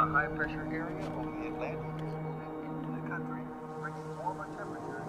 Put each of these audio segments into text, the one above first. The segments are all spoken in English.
high pressure area over the Atlantic is moving into the country, bringing warmer temperatures.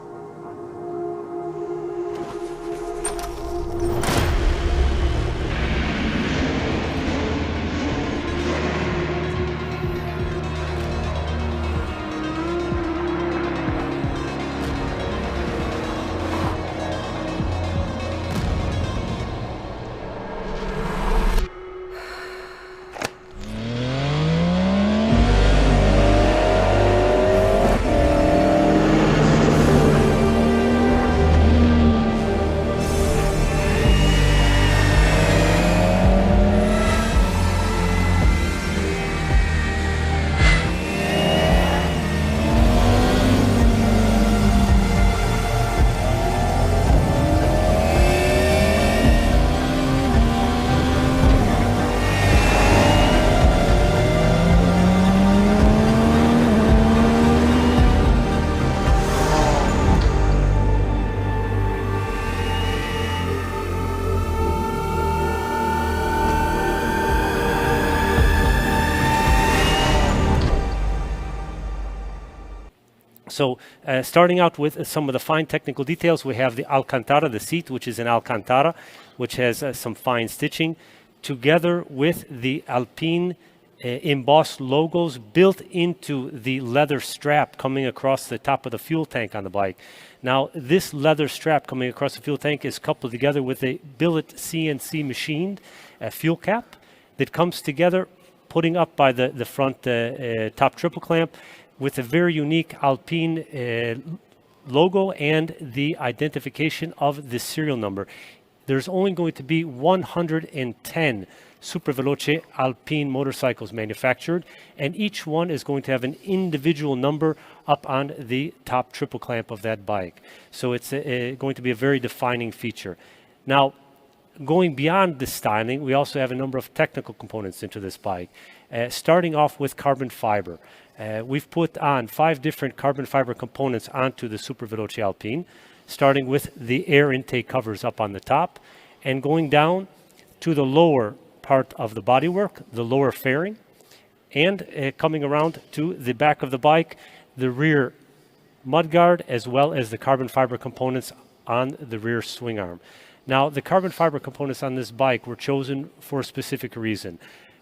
So starting out with some of the fine technical details, we have the Alcantara, the seat, which is an Alcantara, which has some fine stitching, together with the Alpine embossed logos built into the leather strap coming across the top of the fuel tank on the bike. Now, this leather strap coming across the fuel tank is coupled together with a billet CNC machined fuel cap that comes together, putting up by the front top triple clamp, with a very unique Alpine logo and the identification of the serial number. There's only going to be 110 Superveloce Alpine motorcycles manufactured, and each one is going to have an individual number up on the top triple clamp of that bike. So it's going to be a very defining feature. Now, going beyond the styling, we also have a number of technical components into this bike, starting off with carbon fiber. We've put on 5 different carbon fiber components onto the Superveloce Alpine, starting with the air intake covers up on the top and going down to the lower part of the bodywork, the lower fairing, and coming around to the back of the bike, the rear mudguard, as well as the carbon fiber components on the rear swing arm. Now, the carbon fiber components on this bike were chosen for a specific reason.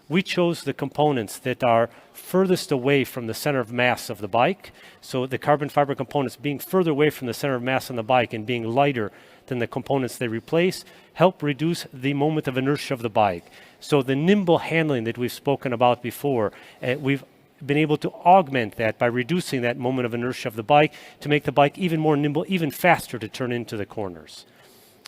We chose the components that are furthest away from the center of mass of the bike. So the carbon fiber components being further away from the center of mass on the bike and being lighter than the components they replace help reduce the moment of inertia of the bike. So the nimble handling that we've spoken about before, we've been able to augment that by reducing that moment of inertia of the bike to make the bike even more nimble, even faster to turn into the corners.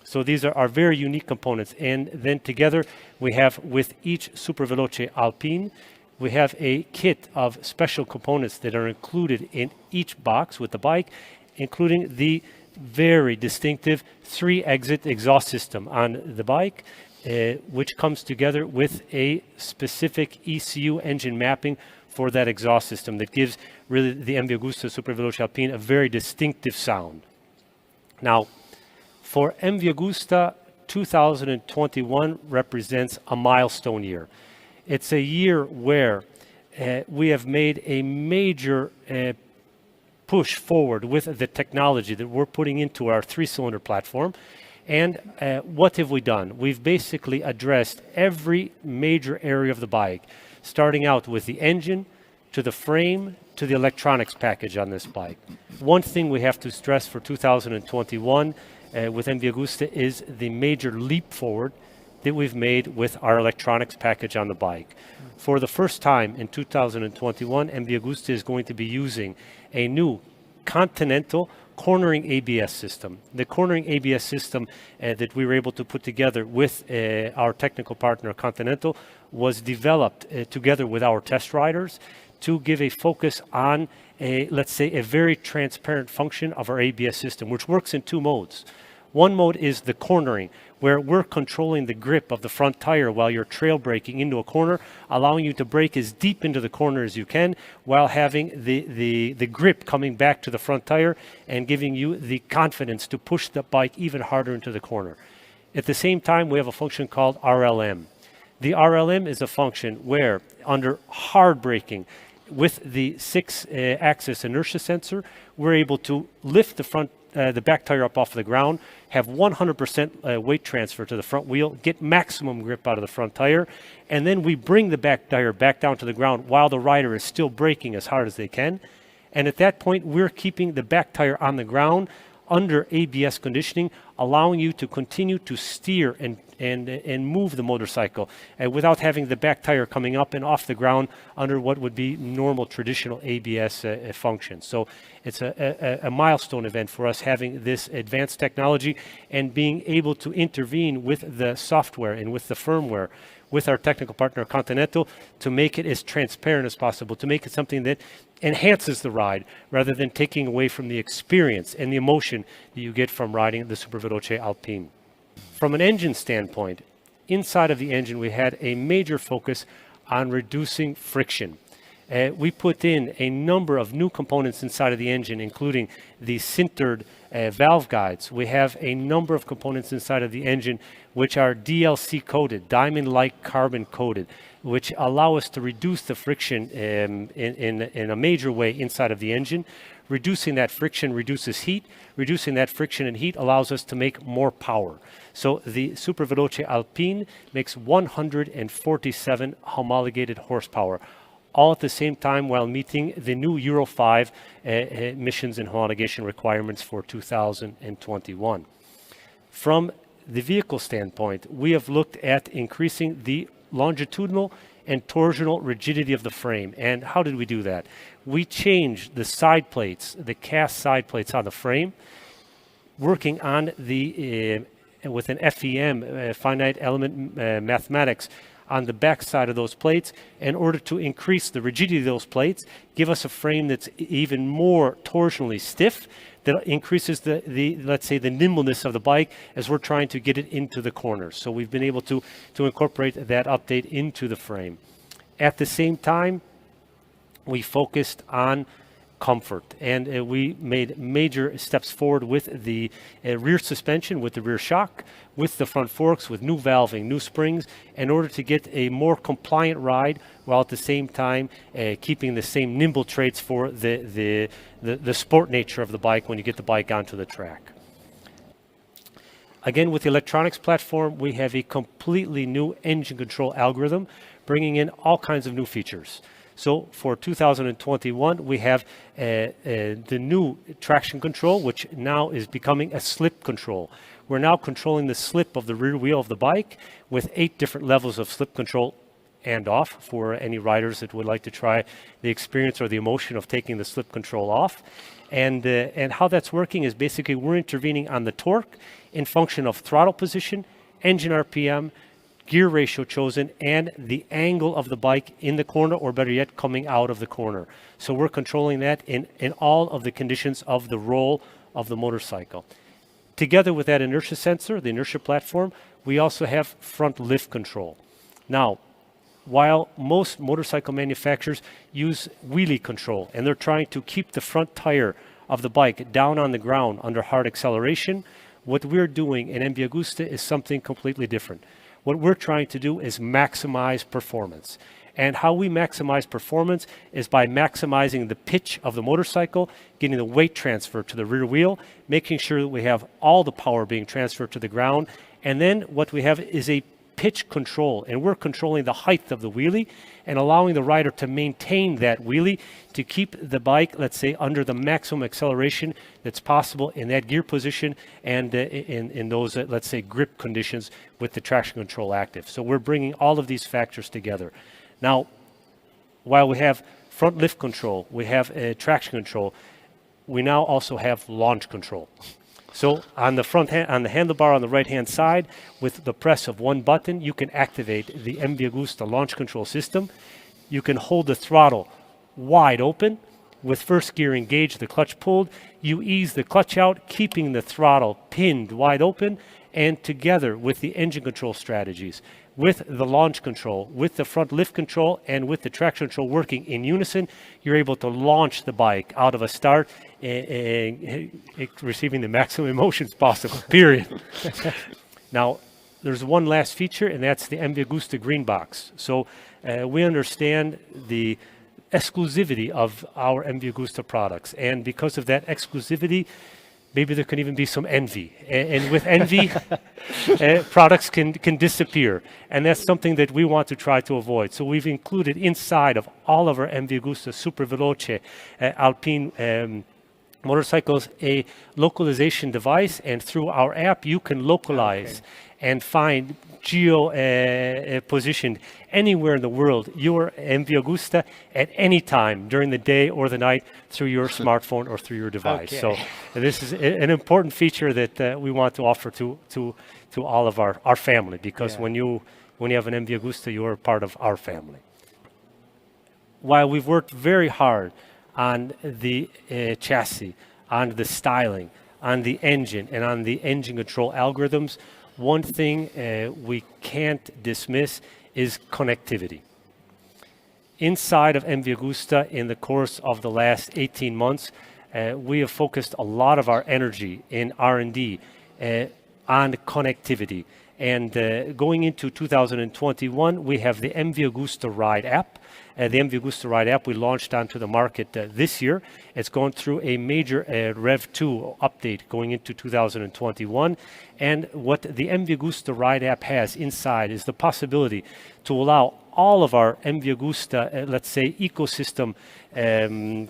So these are very unique components. And then together we have, with each Superveloce Alpine, we have a kit of special components that are included in each box with the bike, including the very distinctive 3-exit exhaust system on the bike, which comes together with a specific ECU engine mapping for that exhaust system that gives really the MV Agusta Superveloce Alpine a very distinctive sound. Now, for MV Agusta, 2021 represents a milestone year. It's a year where we have made a major push forward with the technology that we're putting into our 3-cylinder platform. And what have we done? We've basically addressed every major area of the bike, starting out with the engine, to the frame, to the electronics package on this bike. One thing we have to stress for 2021 with MV Agusta is the major leap forward that we've made with our electronics package on the bike. For the first time in 2021, MV Agusta is going to be using a new Continental cornering ABS system. The cornering ABS system that we were able to put together with our technical partner Continental was developed together with our test riders to give a focus on let's say, a very transparent function of our ABS system, which works in 2 modes. One mode is the cornering, where we're controlling the grip of the front tire while you're trail braking into a corner, allowing you to brake as deep into the corner as you can while having the grip coming back to the front tire and giving you the confidence to push the bike even harder into the corner. At the same time, we have a function called RLM. The RLM is a function where, under hard braking, with the 6-axis inertia sensor, we're able to lift the back tire up off the ground, have 100% weight transfer to the front wheel, get maximum grip out of the front tire, and then we bring the back tire back down to the ground while the rider is still braking as hard as they can. And at that point, we're keeping the back tire on the ground under ABS conditioning, allowing you to continue to steer and move the motorcycle without having the back tire coming up and off the ground under what would be normal traditional ABS function. So it's a milestone event for us having this advanced technology and being able to intervene with the software and with the firmware with our technical partner Continental to make it as transparent as possible, to make it something that enhances the ride rather than taking away from the experience and the emotion that you get from riding the Superveloce Alpine. From an engine standpoint, inside of the engine we had a major focus on reducing friction. We put in a number of new components inside of the engine, including the sintered valve guides. We have a number of components inside of the engine which are DLC coated, diamond-like carbon coated, which allow us to reduce the friction in a major way inside of the engine. Reducing that friction reduces heat. Reducing that friction and heat allows us to make more power. So the Superveloce Alpine makes 147 homologated horsepower, all at the same time while meeting the new Euro 5 emissions and homologation requirements for 2021. From the vehicle standpoint, we have looked at increasing the longitudinal and torsional rigidity of the frame. And how did we do that? We changed the side plates, the cast side plates on the frame, working on the with an FEM, finite element mathematics, on the back side of those plates in order to increase the rigidity of those plates, give us a frame that's even more torsionally stiff, that increases the let's say the nimbleness of the bike as we're trying to get it into the corners. So we've been able to incorporate that update into the frame. At the same time, we focused on comfort, and we made major steps forward with the rear suspension, with the rear shock, with the front forks, with new valving, new springs, in order to get a more compliant ride while at the same time keeping the same nimble traits for the sport nature of the bike when you get the bike onto the track. Again, with the electronics platform, we have a completely new engine control algorithm, bringing in all kinds of new features. So for 2021, we have the new traction control, which now is becoming a slip control. We're now controlling the slip of the rear wheel of the bike with 8 different levels of slip control and off for any riders that would like to try the experience or the emotion of taking the slip control off. And how that's working is basically we're intervening on the torque in function of throttle position, engine RPM, gear ratio chosen, and the angle of the bike in the corner, or better yet, coming out of the corner. So we're controlling that in all of the conditions of the roll of the motorcycle. Together with that inertia sensor, the inertia platform, we also have front lift control. Now, while most motorcycle manufacturers use wheelie control, and they're trying to keep the front tire of the bike down on the ground under hard acceleration, what we're doing in MV Agusta is something completely different. What we're trying to do is maximize performance. And how we maximize performance is by maximizing the pitch of the motorcycle, getting the weight transfer to the rear wheel, making sure that we have all the power being transferred to the ground. And then what we have is a pitch control, and we're controlling the height of the wheelie and allowing the rider to maintain that wheelie to keep the bike, let's say, under the maximum acceleration that's possible in that gear position and in those, let's say, grip conditions with the traction control active. So we're bringing all of these factors together. Now, while we have front lift control, we have traction control, we now also have launch control. So on the on the handlebar on the right-hand side, with the press of one button, you can activate the MV Agusta launch control system. You can hold the throttle wide open. With first gear engaged, the clutch pulled. You ease the clutch out, keeping the throttle pinned wide open. And together with the engine control strategies, with the launch control, with the front lift control, and with the traction control working in unison, you're able to launch the bike out of a start receiving the maximum emotions possible, period. Now, there's one last feature, and that's the MV Agusta Green Box. So we understand the exclusivity of our MV Agusta products, and because of that exclusivity, maybe there can even be some envy. And with envy, products can disappear. And that's something that we want to try to avoid. So we've included inside of all of our MV Agusta Superveloce Alpine motorcycles a localization device, and through our app you can localize and find geo positioned anywhere in the world your MV Agusta at any time during the day or the night through your smartphone or through your device. So this is an important feature that we want to offer to all of our family, because when you have an MV Agusta, you're a part of our family. While we've worked very hard on the chassis, on the styling, on the engine, and on the engine control algorithms, one thing we can't dismiss is connectivity. Inside of MV Agusta, in the course of the last 18 months, we have focused a lot of our energy in R&D on connectivity. And going into 2021, we have the MV Agusta Ride app. The MV Agusta Ride app we launched onto the market this year. It's gone through a major Rev 2 update going into 2021. And what the MV Agusta Ride app has inside is the possibility to allow all of our MV Agusta, let's say, ecosystem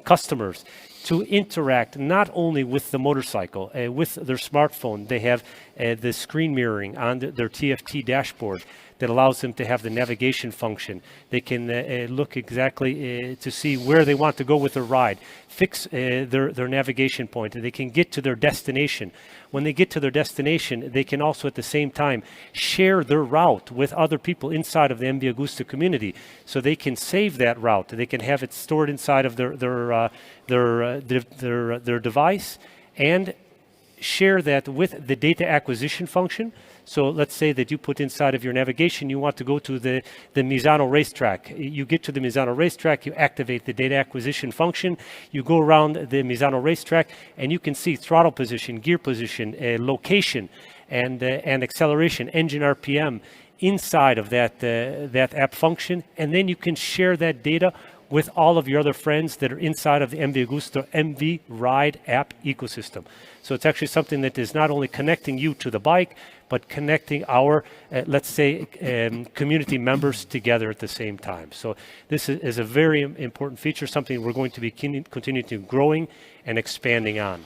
customers to interact not only with the motorcycle, with their smartphone. They have the screen mirroring on their TFT dashboard that allows them to have the navigation function. They can look exactly to see where they want to go with their ride, fix their navigation point, and they can get to their destination. When they get to their destination, they can also at the same time share their route with other people inside of the MV Agusta community, so they can save that route. They can have it stored inside of their device and share that with the data acquisition function. So let's say that you put inside of your navigation, you want to go to the Misano racetrack. You get to the Misano racetrack, you activate the data acquisition function, you go around the Misano racetrack, and you can see throttle position, gear position, location, and acceleration, engine RPM inside of that app function. And then you can share that data with all of your other friends that are inside of the MV Agusta MV Ride app ecosystem. So it's actually something that is not only connecting you to the bike, but connecting our, let's say, community members together at the same time. So this is a very important feature, something we're going to be continuing to growing and expanding on.